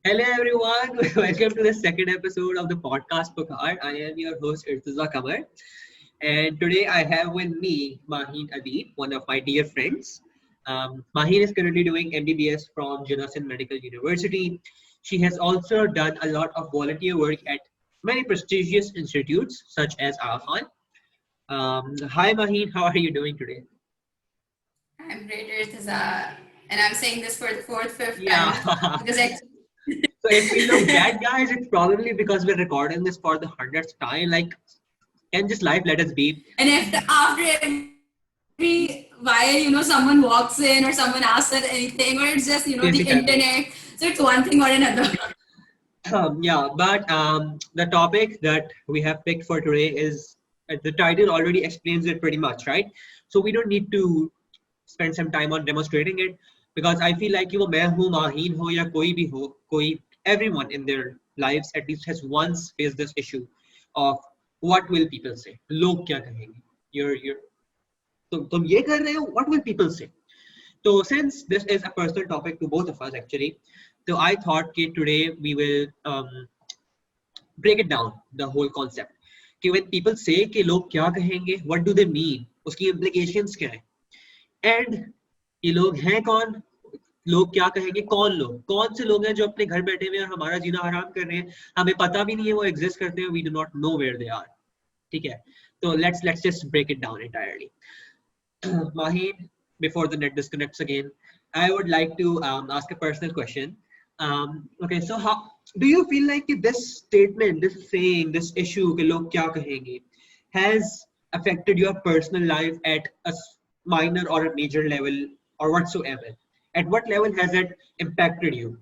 Hello everyone, welcome to the second episode of the podcast Pukhar. I am your host Irtuza Kamar, and today I have with me Maheen Adib, one of my dear friends. Maheen is currently doing MBBS from Junasin Medical University. She has also done a lot of volunteer work at many prestigious institutes such as AFAN. Hi Maheen, how are you doing today? I'm great, Irtaza. And I'm saying this for the fourth, fifth Yeah. time because actually, So if we look bad guys, it's probably because we're recording this for the hundredth time. Like, can just life let us be? and if after every while, someone walks in or someone asks us anything, or it's just, the Basic habit. internet. So it's one thing or another. Yeah, but the topic that we have picked for today is the title already explains it pretty much, right? So we don't need to spend some time on demonstrating it because I feel like मैं हूँ माहीन हो या कोई भी हो कोई everyone in their lives at least has once faced this issue of what will people say लोग क्या कहेंगे you're तुम ये कर रहे हो what will people say. So since this is a personal topic to both of us actually, so I thought that today we will break it down the whole concept. कि when people say कि लोग क्या कहेंगे, what do they mean? उसकी implications क्या है? And ये लोग हैं कौन? लोग क्या कहेंगे? कौन से लोग हैं जो अपने घर बैठे हुए और हमारा जीना हराम कर रहे हैं? हमें पता भी नहीं है वो exist करते हैं. We do not know where they are. ठीक है? So let's just break it down entirely. Maheen, before the net disconnects again, I would like to ask a personal question. Okay, so how do you feel like this statement, this saying, this issue, कि लोग क्या कहेंगे, has affected your personal life at a minor or a major level or whatsoever? At what level has it impacted you?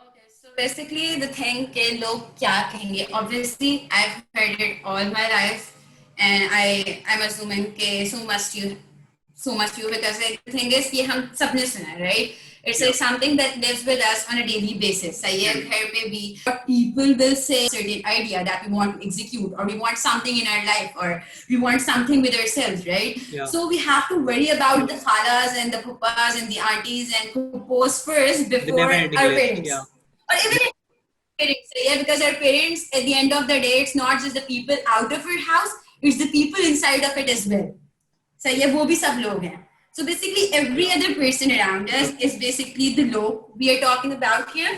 Okay, so basically the thing कि लोग क्या कहेंगे, obviously I've heard it all my life, and I'm assuming कि so must you because like the thing is ये हम सबने सुना है, right? It's Yeah. like something that lives with us on a daily basis. सही है, घर में भी what people will say certain idea that we want to execute, or we want something in our life, or we want something with ourselves, right? Yeah. So we have to worry about the khalas and the puppas and the aunties and pupos first The before never-ending our list. parents, Yeah. or even parents, yeah, because our parents at the end of the day, it's not just the people out of our house, it's the people inside of it as well. So yeah, वो भी सब लोग हैं. So basically every Yeah. other person around us is basically the log we are talking about here.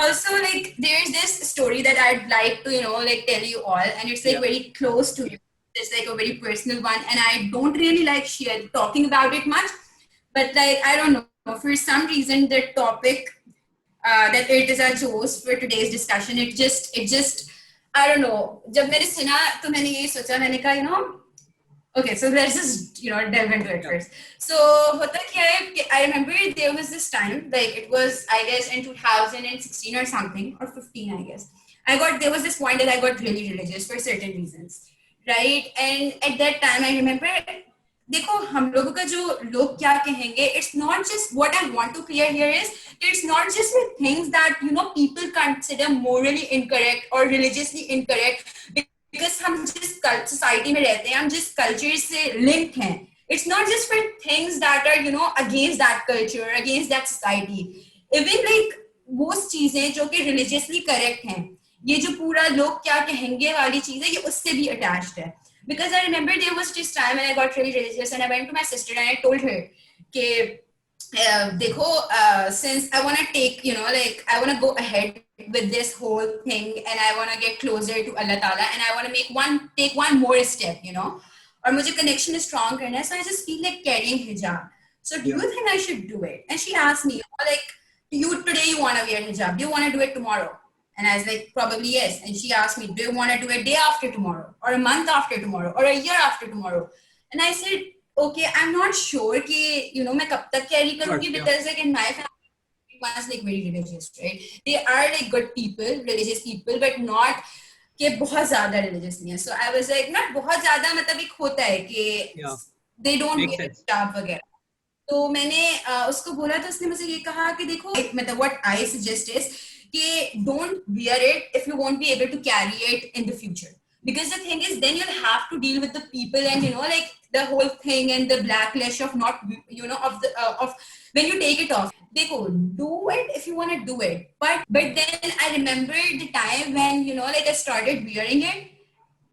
Also, like there's this story that I'd like to like tell you all, and it's like Yeah. very close to you. It's like a very personal one, and I don't really like talking about it much, but like I don't know, for some reason the topic that Irtiza chose for today's discussion, it just I don't know. जब मैंने सुना तो मैंने यही सोचा, मैंने कहा. Okay, so let's just delve into it Yeah. first. So hota kya hai, I remember there was this time, like it was I guess in 2016 or something, or 15 I guess. There was this point that I got really religious for certain reasons, right? And at that time I remember, देखो हम लोगों का जो लोग क्या कहेंगे, it's not just what I want to clear here is it's not just with things that people consider morally incorrect or religiously incorrect because हम जिस society में रहते हैं, हम जिस culture से linked हैं. It's not just for things that are against that culture, against that society. Even like वो चीजें जो कि religiously correct हैं, ये जो पूरा लोग क्या कहेंगे वाली चीज है, ये उससे भी attached है. Because I remember there was this time when I got really religious and I went to my sister and I told her कि देखो, since I want to take, like I want to go ahead with this whole thing and I want to get closer to Allah Ta'ala and I want to take one more step. और मुझे connection strong करना है, so I just feel like carrying hijab. So do you think I should do it? And she asked me, like, today you want to wear hijab? Do you want to do it tomorrow? And I was like, probably yes. And she asked me, do you want to do it day after tomorrow, or a month after tomorrow, or a year after tomorrow? And I said, okay, I'm not sure कि मैं कब तक carry करूँगी, because like in my family, everyone's like very religious, right? They are like good people, religious people, but not कि बहुत ज़्यादा religious नहीं है. So I was like, not बहुत ज़्यादा, मतलब एक होता है कि they don't wear hijab वगैरह. तो मैंने उसको बोला तो उसने मुझे ये कहा कि देखो, मतलब what I suggest is कि don't wear it if you won't be able to carry it in the future. Because the thing is, then you'll have to deal with the people and like the whole thing and the backlash of not, of the of when you take it off. They go, do it if you want to do it. But then I remember the time when, like I started wearing it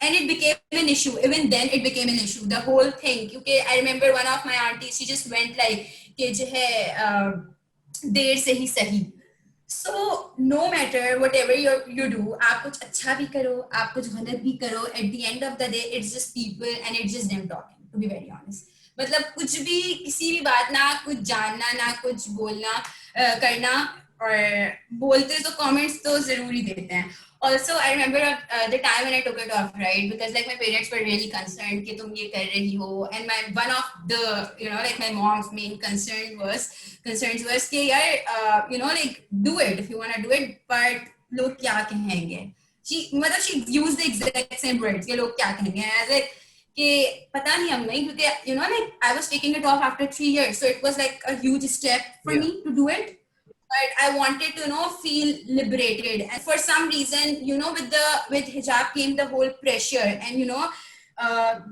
and it became an issue. Even then it became an issue, the whole thing. Okay, I remember one of my aunties, she just went like, कि जो है, देर से ही सही. So no matter whatever you do, आप कुछ अच्छा भी करो, आप कुछ गलत भी करो, at the end of the day it's just people and it's just them talking, to be very honest. मतलब कुछ भी, किसी भी बात ना कुछ जानना ना कुछ बोलना करना, और बोलते तो comments तो जरूरी देते हैं. Also, I remember the time when I took it off, right? Because like my parents were really concerned कि तुम ये कर रही हो, and one of the like my mom's main concerns was कि यार like do it if you wanna do it, but लोग क्या कहेंगे? She used the exact same words कि लोग क्या कहेंगे. And I was like कि पता नहीं हम नहीं, क्योंकि like I was taking it off after 3 years, so it was like a huge step for me to do it. But I wanted to feel liberated, and for some reason, with hijab came the whole pressure, and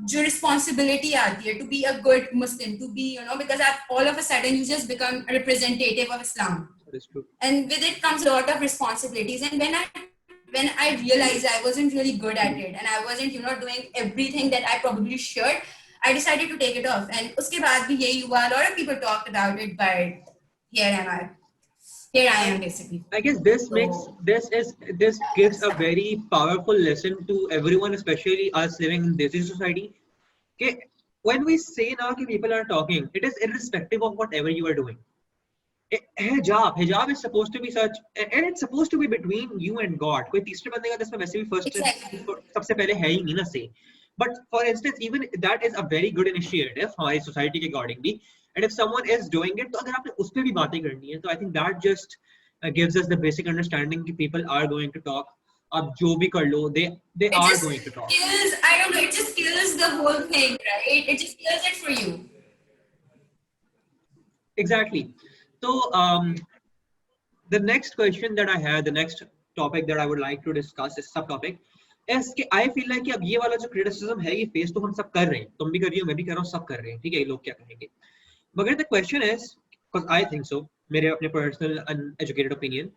जो responsibility आती है to be a good Muslim, to be because all of a sudden you just become a representative of Islam. That is true. And with it comes a lot of responsibilities, and when I realized I wasn't really good at it, and I wasn't doing everything that I probably should, I decided to take it off. And उसके बाद भी यही हुआ. A lot of people talked about it, but here I am basically. I guess this gives a very powerful lesson to everyone, especially us living in Desi society. Okay, when we say now that people are talking, it is irrespective of whatever you are doing. Hijab is supposed to be such, and it's supposed to be between you and God. कोई तीसरे बंदे का तो इसमें वैसे भी first सबसे पहले है ही नहीं ना say. But for instance, even that is a very good initiative हमारी society के according भी. And if someone is doing it, तो अगर आपने उस पे भी बातें करनी है, तो I think that just gives us the basic understanding that people are going to talk. अब जो भी कर लो, they are going to talk. I don't know, it just kills the whole thing, right? It just kills it for you. Exactly. So the next question that I had, the next topic that I would like to discuss is subtopic. is कि I feel like कि अब ये वाला जो criticism है, ये face तो हम सब कर रहे हैं, तुम भी कर रही हो, मैं भी कर रहा हूँ, सब कर रहे हैं, ठीक है, ये लोग क्या कहेंगे. मगर the question is, because I think so, मेरे अपने personal uneducated opinion,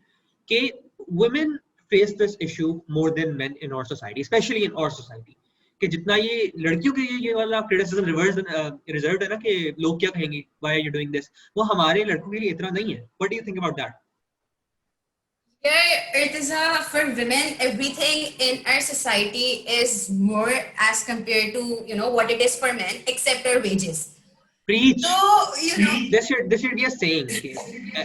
कि women face this issue more than men in our society, especially in our society. कि जितना ये लड़कियों के ये वाला criticism reserved है ना कि लोग क्या कहेंगे, why are you doing this, वो हमारे लड़कों के लिए इतना नहीं है. What do you think about that? Yeah, it is for women, everything in our society is more as compared to what it is for men, except our wages. Preach. So this should be a saying. Okay?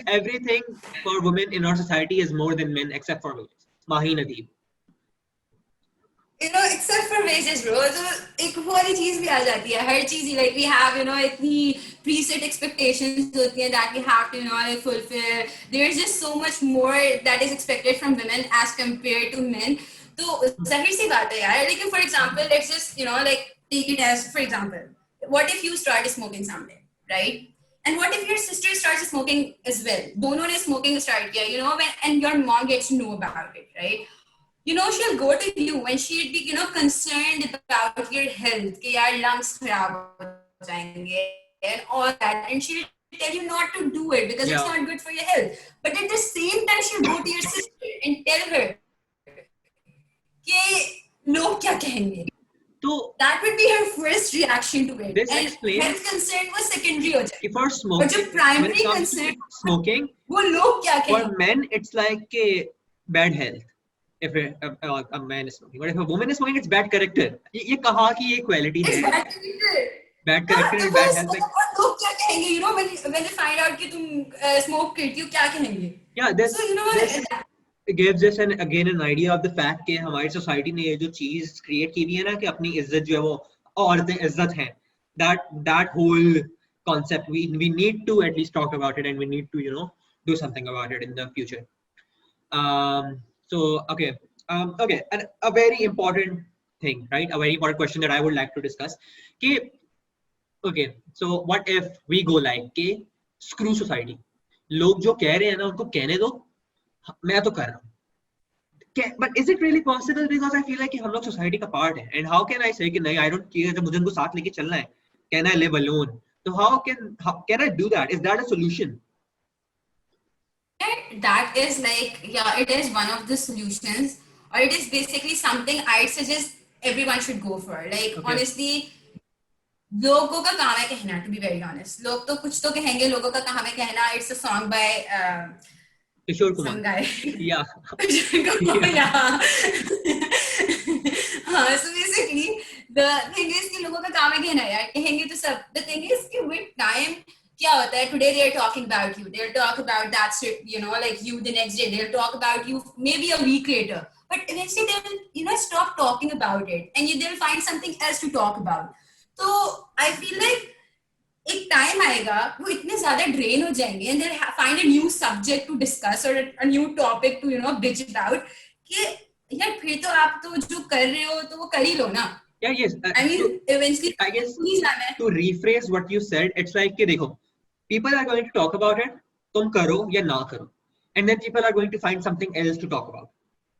Everything for women in our society is more than men except for wages. Mahi Nadeeb. Except for wages, bro. So एक वाली चीज भी आ जाती है, हर चीज like we have इतनी preset expectations होती हैं that we have to like fulfill. There's just so much more that is expected from women as compared to men. तो जाहिर सी बात है यार. Like for example, let's just like take it as for example, what if you start smoking someday, right? And what if your sister starts smoking as well? दोनों ने smoking start किया, and your mom gets to know about it, right? She'll go to you when she'd be, concerned about your health, कि यार lungs खराब हो जाएंगे and all that, and she'll tell you not to do it because it's not good for your health. But at the same time, she'll go to your sister and tell her कि लोग क्या कहेंगे. So that would be her first reaction to it. This and explains health concern was secondary हो जाएगी. For smoking, but जो primary concern smoking, वो लोग क्या कहेंगे. For men, it's like bad health. If a man is smoking, but if a woman is smoking, it's bad character. ये कहाँ की ये quality है? It's bad character. Bad character and bad health. लोग क्या कहेंगे? When they find out कि तुम smoke करती हो, क्या कहेंगे? Yeah, this so gives us again an idea of the fact कि हमारी society ने ये जो चीज create की हुई है ना कि अपनी इज्जत जो है वो औरतें इज्जत हैं. That whole concept we need to at least talk about it, and we need to do something about it in the future. So okay, and a very important thing, right? A very important question that I would like to discuss. Okay, so what if we go like screw society? लोग जो कह रहे हैं ना उनको कहने दो, मैं तो कर रहा हूँ. But is it really possible? Because I feel like हम लोग society का part है, and how can I say कि नहीं, I don't care, जब मुझे उनको साथ लेके चलना है, can I live alone? So how can I do that? Is that a solution? That is like, yeah, it is one of the solutions, or it is basically something I'd suggest everyone should go for. Like, Okay. honestly, लोगों का काम है कहना, to be very honest. लोग तो कुछ तो कहेंगे, लोगों का काम है कहना. It's a song by Kishore Kumar. some guy. Yeah. Yeah. हाँ, so basically the thing is कि लोगों का काम है कहना यार, कहेंगे तो सब. The thing is कि with time क्या होता है, today they're talking about you, they'll talk about that shit, you know, like you the next day, they'll talk about you maybe a week later, but eventually they'll, you know, stop talking about it and they'll find something else to talk about. So I feel like एक time आएगा वो इतने ज्यादा drain हो जाएंगे and they'll find a new subject to discuss or a new topic to, you know, bitch about कि यार फिर तो आप तो जो कर रहे हो तो वो कर ही लो ना. Yeah, yes. I mean, eventually I guess please जाना है. to rephrase what you said, it's like कि देखो, people are going to talk about it, तुम करो या ना करो, and then people are going to find something else to talk about.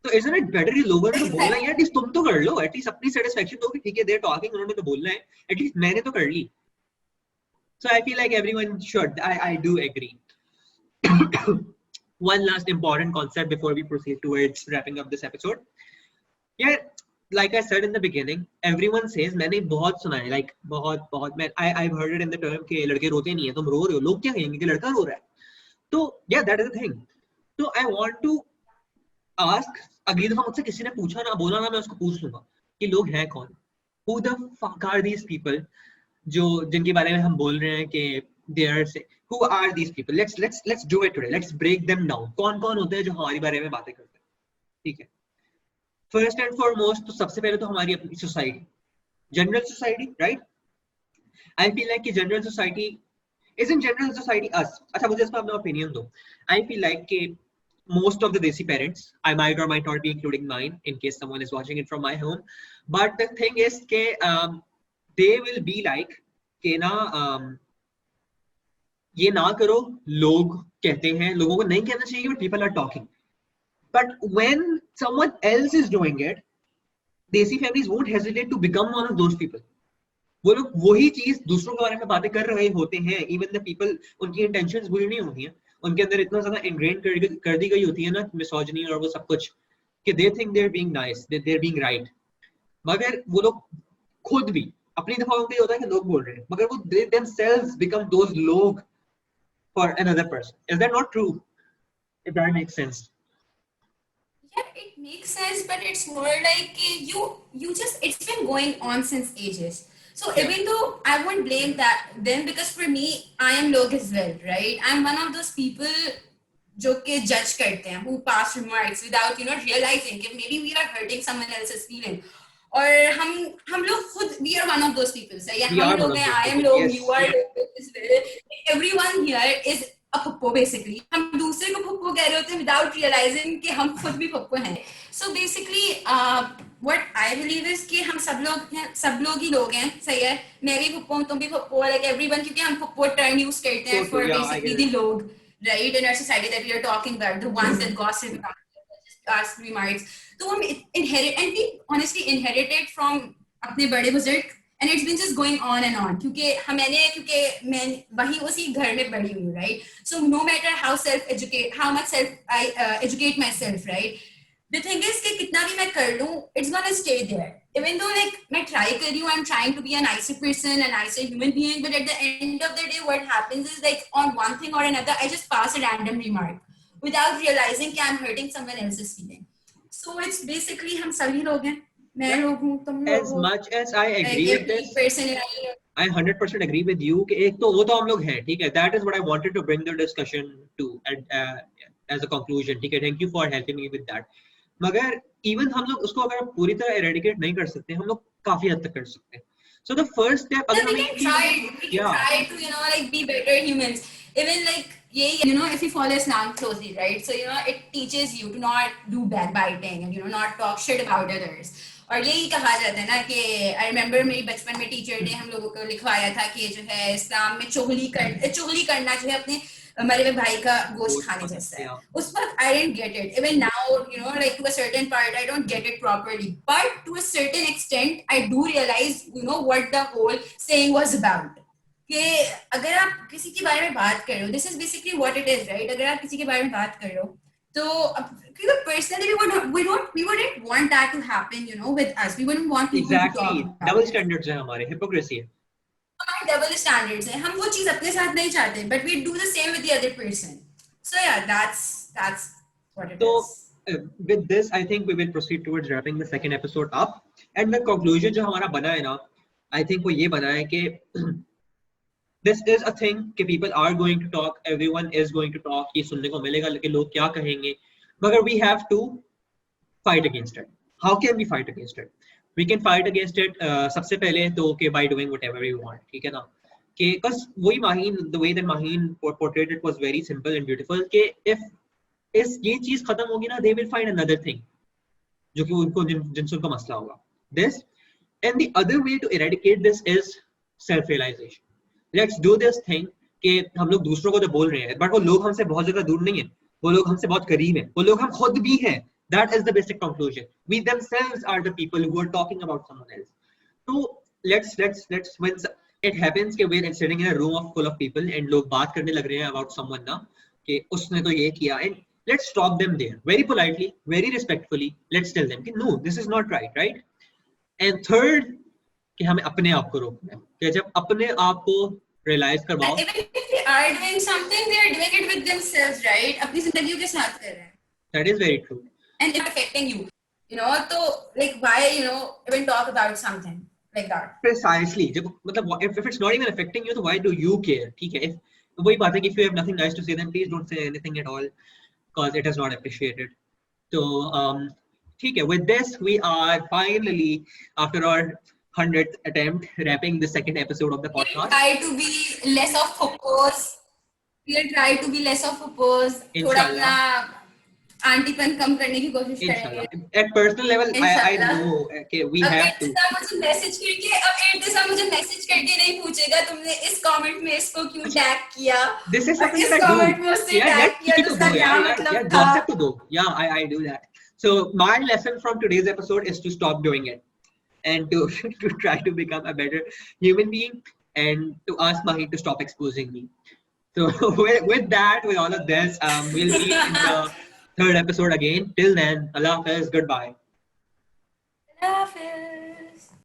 So isn't it better कि लोगों ने तो बोलना है, at least तुम तो कर लो, at least अपनी satisfaction दो कि ठीक है they're talking, उन्होंने तो बोलना है, at least मैंने तो कर ली. So I feel like everyone should. I do agree. One last important concept before we proceed towards wrapping up this episode. Yeah, like I said in the beginning, everyone says मैंने बहुत सुना है, like बहुत मैं I've heard it in the term कि लड़के रोते नहीं हैं, तुम रो रहे हो, लोग क्या कहेंगे कि लड़का रो रहा है. तो yeah, that is the thing. So I want to ask, अगली दफा मुझसे किसी ने पूछा ना बोला ना, मैं उसको पूछ लूंगा कि लोग हैं कौन. Who the fuck are these people? जो जिनके बारे में हम बोल रहे हैं कि they are say, who are these people? Let's do it today. Let's break them down. कौन कौन होते हैं जो हमारे बारे में बातें करते हैं, ठीक है. First and foremost, तो सबसे पहले तो हमारी अपनी society, general society, right. I feel like कि general society isn't general society us. अच्छा मुझे इसमें अपना ओपिनियन दो. I feel like कि most of the Desi parents, I might or might not be including mine in case someone is watching it from my home, but the thing is कि they will be like कि ना ये ना करो, लोग कहते हैं, लोगों को नहीं कहना चाहिए, but people are talking. But when someone else is doing it, Desi families won't hesitate to become one of those people. वो लोग वही चीज दूसरों के बारे में बातें कर रहे होते हैं. Even the people, उनकी intentions बुरी नहीं होती हैं, उनके अंदर इतना ज्यादा ingrained कर दी गई होती है ना misogyny और वो सब कुछ कि they think they're being nice, they're being right. मगर वो लोग खुद भी अपनी दफा उनको ये होता है कि लोग बोल रहे हैं, मगर वो they themselves become those लोग for another person. Is that not true? If that makes sense. Yeah, it makes sense, but it's more like you just, it's been going on since ages. So Yeah. even though I won't blame that them, because for me, I am log as well, right? I'm one of those people जो के judge करते हैं, who pass remarks without, you know, realizing that maybe we are hurting someone else's feeling. और हम लोग खुद, we are one of those people. So yeah, We are हम one लोग of हैं, those I am people, log, yes. you are log as well. Everyone here is a puppo basically. हम दूसरे को puppo कह रहे होते हैं without realizing कि हम खुद भी puppo हैं. So basically, what I believe is कि हम सब लोग ही लोग हैं, सही है. मैं भी puppo हूँ, तुम भी puppo, like everyone, क्योंकि हम puppo term use करते हैं for Yeah, basically the log, right, in our society that we are talking about, the ones that gossip about, just ask remarks. तो हम inherit, and we honestly inherited from अपने बड़े बुजुर्ग, and it's been just going on and on. क्योंकि मैं वही उसी घर में बड़ी हुई, right? So no matter how much I educate myself, right? The thing is कि कितना भी मैं कर लूँ, it's gonna stay there. Even though like मैं try कर रही हूँ, I'm trying to be a nicer person, a nicer human being, but at the end of the day, what happens is like on one thing or another, I just pass a random remark without realizing कि I'm hurting someone else's feeling. So it's basically हम सभी लोग हैं. मैं लोग हूँ, तुम लोग As हो. much as I agree with this, Personally, I 100% agree with you कि एक तो वो तो हम लोग हैं, ठीक है. That is what I wanted to bring the discussion to as a conclusion, ठीक है. Thank you for helping me with that. मगर even हम लोग उसको अगर पूरी तरह eradicate नहीं कर सकते, हम लोग काफी हद तक कर सकते हैं. So the first step, अगर we हमें can try to, you know, like be better humans. Even like, you know, if you follow Islam closely, right? So, you know, it teaches you to not do backbiting and, you know, not talk shit about others. और यही कहा जाता है ना कि I remember मेरी बचपन में टीचर ने हम लोगों को लिखवाया था कि जो है इस्लाम में चुगली करना जो है अपने हमारे में भाई का गोश्त Ghost खाने खाना, जैसा है. yeah. उस वक्त I didn't get it. Even now, you know, like to a certain part, I don't get it properly. But to a certain extent, I do realize, you know, what the whole saying was about. कि अगर आप किसी के बारे में बात कर रहे हो, this is basically what it is, right? अगर आप किसी के बारे में बात कर रहे हो, तो क्योंकि personally we wouldn't want that to happen, you know, with us. We wouldn't want people to talk Exactly. about Double it. standards है हमारे, hypocrisy है. हमारे डबल स्टैंडर्ड्स हैं, हम वो चीज अपने साथ नहीं चाहते, but we do the same with the other person. So yeah that's what it So is. with this, I think we will proceed towards wrapping the second episode up. And the conclusion जो हमारा बना है ना, I think वो ये बना है कि this is a thing कि people are going to talk, everyone is going to talk, ये सुनने को मिलेगा कि लोग क्या कहेंगे, मगर we have to fight against it. How can we fight against it? We can fight against it सबसे पहले तो कि by doing whatever we want, ठीक है ना? कि बस वही Maheen, the way that Maheen portrayed it was very simple and beautiful कि if इस ये चीज खत्म होगी ना, they will find another thing जो कि उनको जिनसे उनका मसला होगा. This and the other way to eradicate this is self realization. Let's do this thing कि हम लोग दूसरों को तो बोल रहे हैं, but वो लोग हमसे बहुत ज्यादा दूर नहीं है, वो लोग हमसे बहुत करीब हैं, वो लोग हम खुद भी हैं. That is the basic conclusion. We themselves are the people who are talking about someone else. So let's when it happens कि we're sitting in a room full of people and लोग बात करने लग रहे हैं about someone ना कि उसने तो ये किया, and let's stop them there very politely, very respectfully. Let's tell them कि no, this is not right, right? And third कि हमें अपने आप को रोकना है कि जब अपने आप को रियलाइज करवाओ. And even if they are doing something, they are doing it with themselves, right? अपनी जिंदगी के साथ कर रहे हैं. That is very true. And it's affecting you, you know. तो like why, you know, even talk about something like that? Precisely. जब मतलब if it's not even affecting you, तो why do you care? ठीक है. वही बात है कि if you have nothing nice to say, then please don't say anything at all, because it is not appreciated. So ठीक है. With this, we are finally, after our 100th attempt, wrapping the second episode of the We'll podcast. try to be less of oppose. We'll try to be less of oppose. थोड़ा Inshallah. अपना आंटीपन कम करने की कोशिश Inshallah. करेंगे. At personal level, I Inshallah. know okay, we अब have एक to. दिशा मुझे message करके, अब एक दिशा मुझे मैसेज करके नहीं पूछेगा तुमने इस कमेंट में इसको क्यों टैग किया. This is और something इस that I कमेंट do. में उससे Yeah, टैग yeah, किया तो उसका क्या मतलब था. WhatsApp to do. Yeah, I do that. So my lesson from today's episode is to stop doing it and to to try to become a better human being and to ask Mahi to stop exposing me. So with that, with all of this, we'll be in the third episode again. Till then, Allah Hafiz, goodbye. Allah Hafiz.